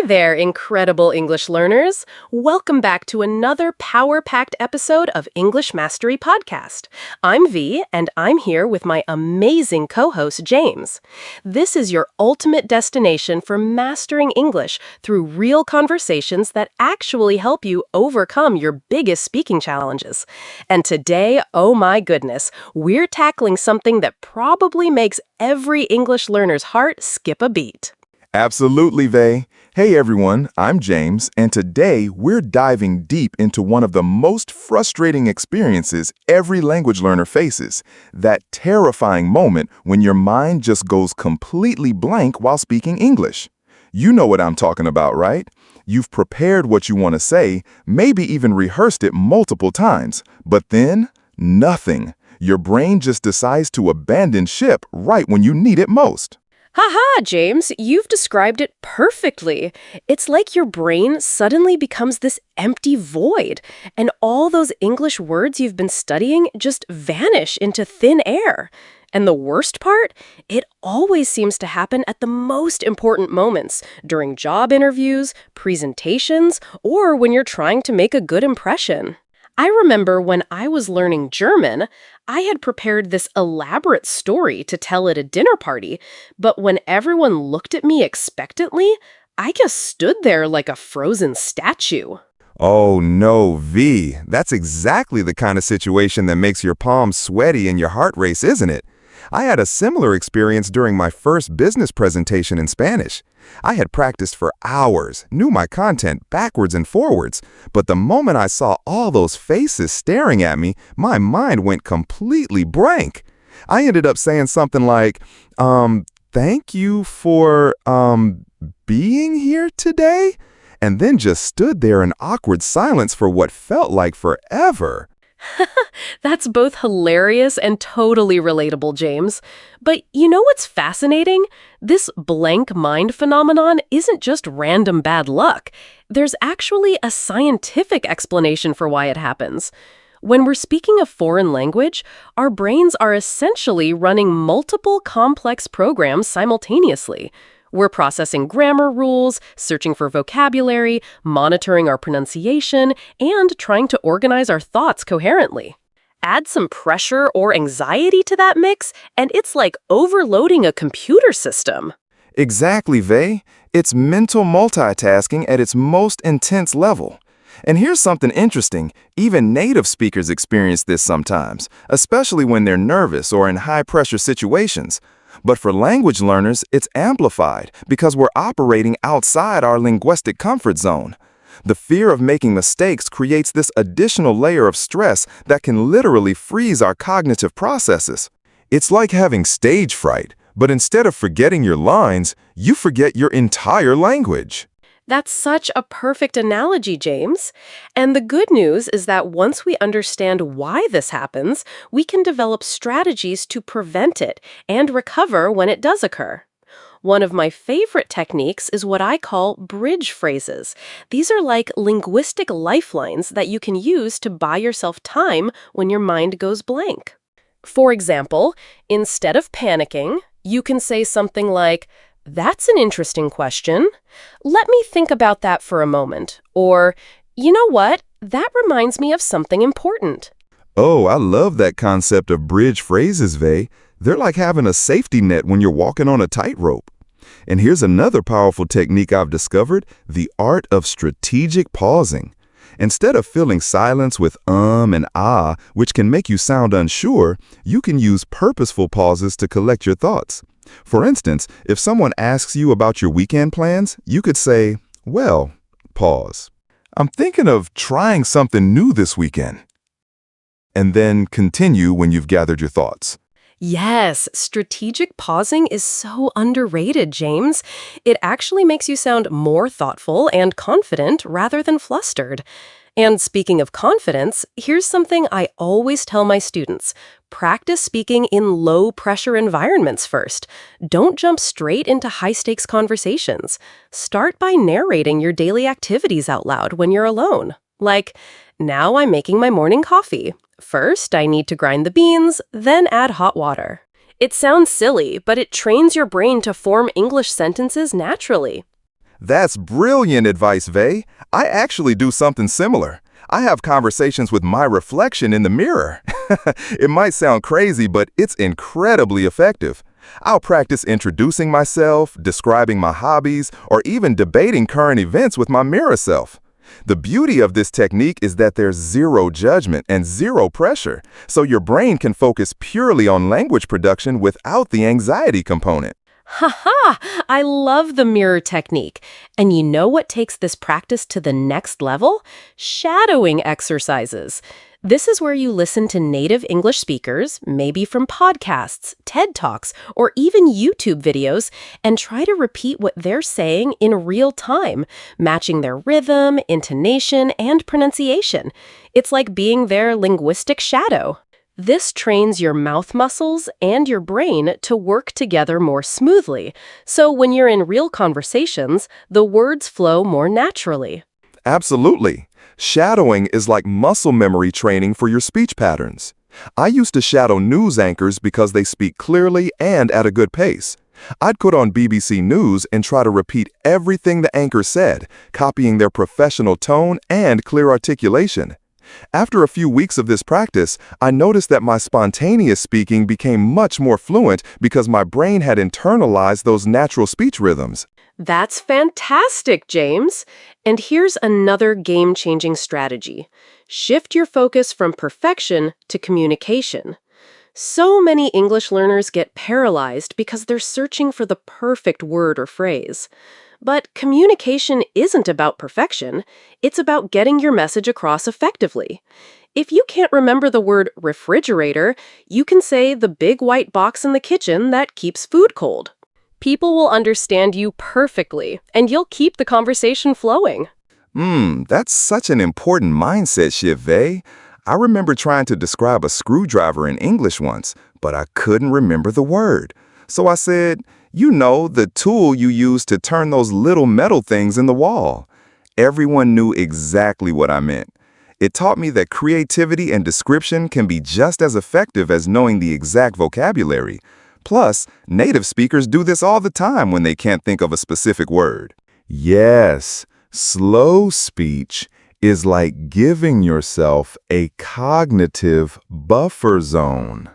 there, incredible English learners! Welcome back to another power-packed episode of English Mastery Podcast. I'm Vee, and I'm here with my amazing co-host, James. This is your ultimate destination for mastering English through real conversations that actually help you overcome your biggest speaking challenges. And today, oh my goodness, we're tackling something that probably makes every English learner's heart skip a beat. Absolutely, Vey. Hey everyone, I'm James, and today we're diving deep into one of the most frustrating experiences every language learner faces, that terrifying moment when your mind just goes completely blank while speaking English. You know what I'm talking about, right? You've prepared what you want to say, maybe even rehearsed it multiple times, but then, nothing. Your brain just decides to abandon ship right when you need it most. Haha, James, you've described it perfectly. It's like your brain suddenly becomes this empty void, and all those English words you've been studying just vanish into thin air. And the worst part? It always seems to happen at the most important moments, during job interviews, presentations, or when you're trying to make a good impression. I remember when I was learning German, I had prepared this elaborate story to tell at a dinner party, but when everyone looked at me expectantly, I just stood there like a frozen statue. Oh no, V. That's exactly the kind of situation that makes your palms sweaty and your heart race, isn't it? I had a similar experience during my first business presentation in Spanish. I had practiced for hours, knew my content backwards and forwards, but the moment I saw all those faces staring at me, my mind went completely blank. I ended up saying something like, thank you for, being here today? And then just stood there in awkward silence for what felt like forever. That's both hilarious and totally relatable, James. But you know what's fascinating? This blank mind phenomenon isn't just random bad luck. There's actually a scientific explanation for why it happens. When we're speaking a foreign language, our brains are essentially running multiple complex programs simultaneously. We're processing grammar rules, searching for vocabulary, monitoring our pronunciation, and trying to organize our thoughts coherently. Add some pressure or anxiety to that mix, and it's like overloading a computer system. Exactly, Vey. It's mental multitasking at its most intense level. And here's something interesting. Even native speakers experience this sometimes, especially when they're nervous or in high-pressure situations. But for language learners, it's amplified because we're operating outside our linguistic comfort zone. The fear of making mistakes creates this additional layer of stress that can literally freeze our cognitive processes. It's like having stage fright, but instead of forgetting your lines, you forget your entire language. That's such a perfect analogy, James. And the good news is that once we understand why this happens, we can develop strategies to prevent it and recover when it does occur. One of my favorite techniques is what I call bridge phrases. These are like linguistic lifelines that you can use to buy yourself time when your mind goes blank. For example, instead of panicking, you can say something like, "That's an interesting question. Let me think about that for a moment." Or, "You know what? That reminds me of something important." Oh, I love that concept of bridge phrases, Vey. They're like having a safety net when you're walking on a tightrope. And here's another powerful technique I've discovered, the art of strategic pausing. Instead of filling silence with and ah, which can make you sound unsure, you can use purposeful pauses to collect your thoughts. For instance, if someone asks you about your weekend plans, you could say, well, pause. I'm thinking of trying something new this weekend. And then continue when you've gathered your thoughts. Yes, strategic pausing is so underrated, James. It actually makes you sound more thoughtful and confident rather than flustered. And speaking of confidence, here's something I always tell my students. Practice speaking in low-pressure environments first. Don't jump straight into high-stakes conversations. Start by narrating your daily activities out loud when you're alone. Like, now I'm making my morning coffee. First, I need to grind the beans, then add hot water. It sounds silly, but it trains your brain to form English sentences naturally. That's brilliant advice, Vey. I actually do something similar. I have conversations with my reflection in the mirror. It might sound crazy, but it's incredibly effective. I'll practice introducing myself, describing my hobbies, or even debating current events with my mirror self. The beauty of this technique is that there's zero judgment and zero pressure, so your brain can focus purely on language production without the anxiety component. Haha! I love the mirror technique. And you know what takes this practice to the next level? Shadowing exercises. This is where you listen to native English speakers, maybe from podcasts, TED Talks, or even YouTube videos, and try to repeat what they're saying in real time, matching their rhythm, intonation, and pronunciation. It's like being their linguistic shadow. This trains your mouth muscles and your brain to work together more smoothly, so when you're in real conversations, the words flow more naturally. Absolutely. Shadowing is like muscle memory training for your speech patterns. I used to shadow news anchors because they speak clearly and at a good pace. I'd put on BBC News and try to repeat everything the anchor said, copying their professional tone and clear articulation. After a few weeks of this practice, I noticed that my spontaneous speaking became much more fluent because my brain had internalized those natural speech rhythms. That's fantastic, James. And here's another game-changing strategy. Shift your focus from perfection to communication. So many English learners get paralyzed because they're searching for the perfect word or phrase. But communication isn't about perfection. It's about getting your message across effectively. If you can't remember the word refrigerator, you can say the big white box in the kitchen that keeps food cold. People will understand you perfectly, and you'll keep the conversation flowing. That's such an important mindset shift, Vey. I remember trying to describe a screwdriver in English once, but I couldn't remember the word. So I said, the tool you use to turn those little metal things in the wall. Everyone knew exactly what I meant. It taught me that creativity and description can be just as effective as knowing the exact vocabulary. Plus, native speakers do this all the time when they can't think of a specific word. Yes, slow speech is like giving yourself a cognitive buffer zone.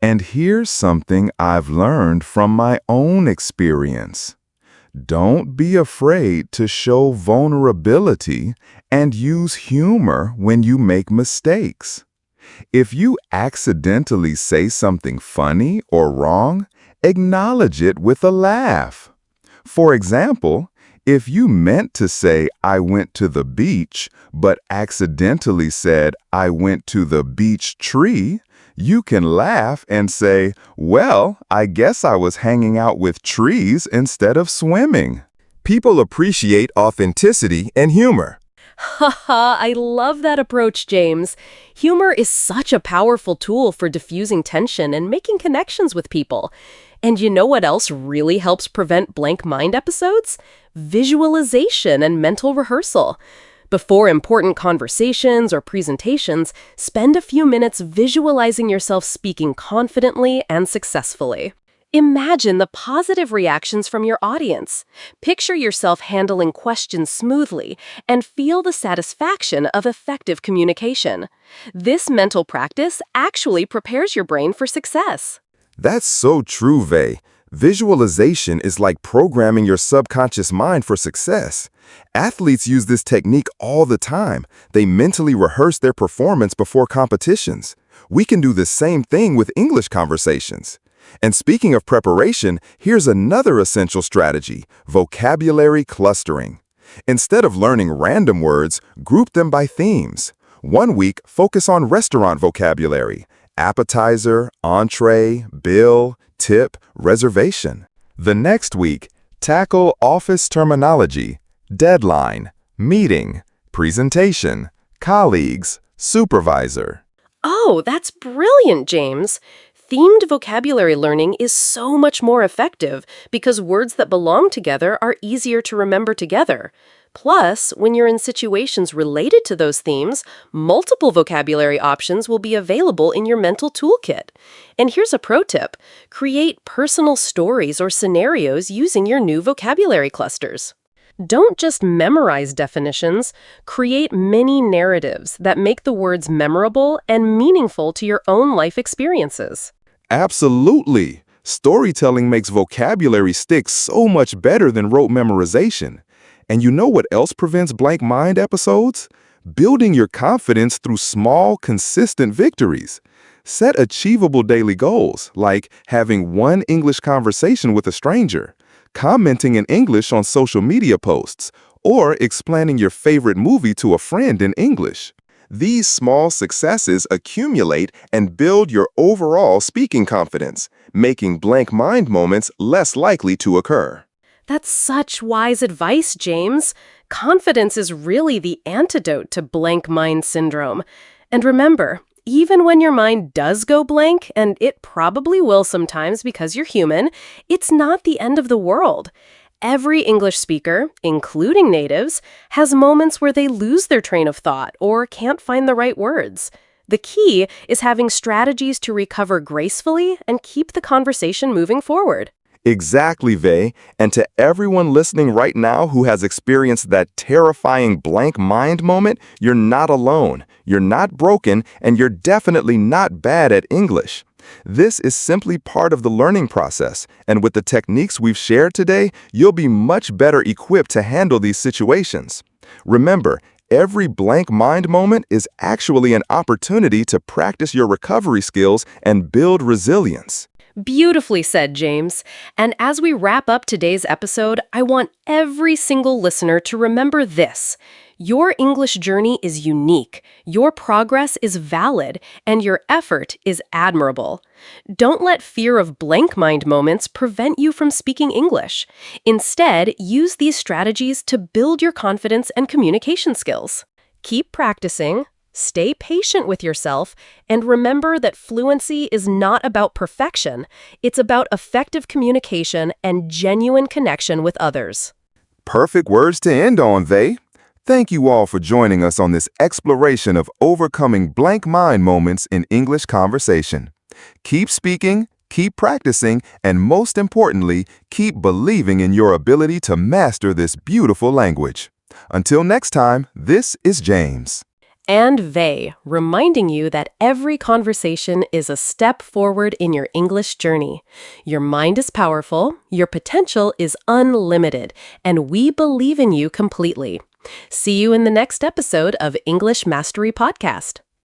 And here's something I've learned from my own experience. Don't be afraid to show vulnerability and use humor when you make mistakes. If you accidentally say something funny or wrong, acknowledge it with a laugh. For example, if you meant to say, "I went to the beach," but accidentally said, "I went to the beach tree," you can laugh and say, "Well, I guess I was hanging out with trees instead of swimming." People appreciate authenticity and humor. Haha, I love that approach, James. Humor is such a powerful tool for diffusing tension and making connections with people. And you know what else really helps prevent blank mind episodes? Visualization and mental rehearsal. Before important conversations or presentations, spend a few minutes visualizing yourself speaking confidently and successfully. Imagine the positive reactions from your audience. Picture yourself handling questions smoothly and feel the satisfaction of effective communication. This mental practice actually prepares your brain for success. That's so true, Vey. Visualization is like programming your subconscious mind for success. Athletes use this technique all the time. They mentally rehearse their performance before competitions. We can do the same thing with English conversations. And speaking of preparation, here's another essential strategy: vocabulary clustering. Instead of learning random words, group them by themes. 1 week, focus on restaurant vocabulary: appetizer, entree, bill, tip, reservation. The next week, tackle office terminology: deadline, meeting, presentation, colleagues, supervisor. Oh, that's brilliant, James. Themed vocabulary learning is so much more effective because words that belong together are easier to remember together. Plus, when you're in situations related to those themes, multiple vocabulary options will be available in your mental toolkit. And here's a pro tip: create personal stories or scenarios using your new vocabulary clusters. Don't just memorize definitions, create mini narratives that make the words memorable and meaningful to your own life experiences. Absolutely. Storytelling makes vocabulary stick so much better than rote memorization. And you know what else prevents blank mind episodes? Building your confidence through small, consistent victories. Set achievable daily goals, like having one English conversation with a stranger, commenting in English on social media posts, or explaining your favorite movie to a friend in English. These small successes accumulate and build your overall speaking confidence, making blank mind moments less likely to occur. That's such wise advice, James. Confidence is really the antidote to blank mind syndrome. And remember, even when your mind does go blank, and it probably will sometimes because you're human, it's not the end of the world. Every English speaker, including natives, has moments where they lose their train of thought or can't find the right words. The key is having strategies to recover gracefully and keep the conversation moving forward. Exactly, Vey. And to everyone listening right now who has experienced that terrifying blank mind moment, you're not alone. You're not broken, and you're definitely not bad at English. This is simply part of the learning process, and with the techniques we've shared today, you'll be much better equipped to handle these situations. Remember, every blank mind moment is actually an opportunity to practice your recovery skills and build resilience. Beautifully said, James. And as we wrap up today's episode, I want every single listener to remember this. Your English journey is unique, your progress is valid, and your effort is admirable. Don't let fear of blank mind moments prevent you from speaking English. Instead, use these strategies to build your confidence and communication skills. Keep practicing. Stay patient with yourself, and remember that fluency is not about perfection. It's about effective communication and genuine connection with others. Perfect words to end on, Vey. Thank you all for joining us on this exploration of overcoming blank mind moments in English conversation. Keep speaking, keep practicing, and most importantly, keep believing in your ability to master this beautiful language. Until next time, this is James. And Vey, reminding you that every conversation is a step forward in your English journey. Your mind is powerful, your potential is unlimited, and we believe in you completely. See you in the next episode of English Mastery Podcast.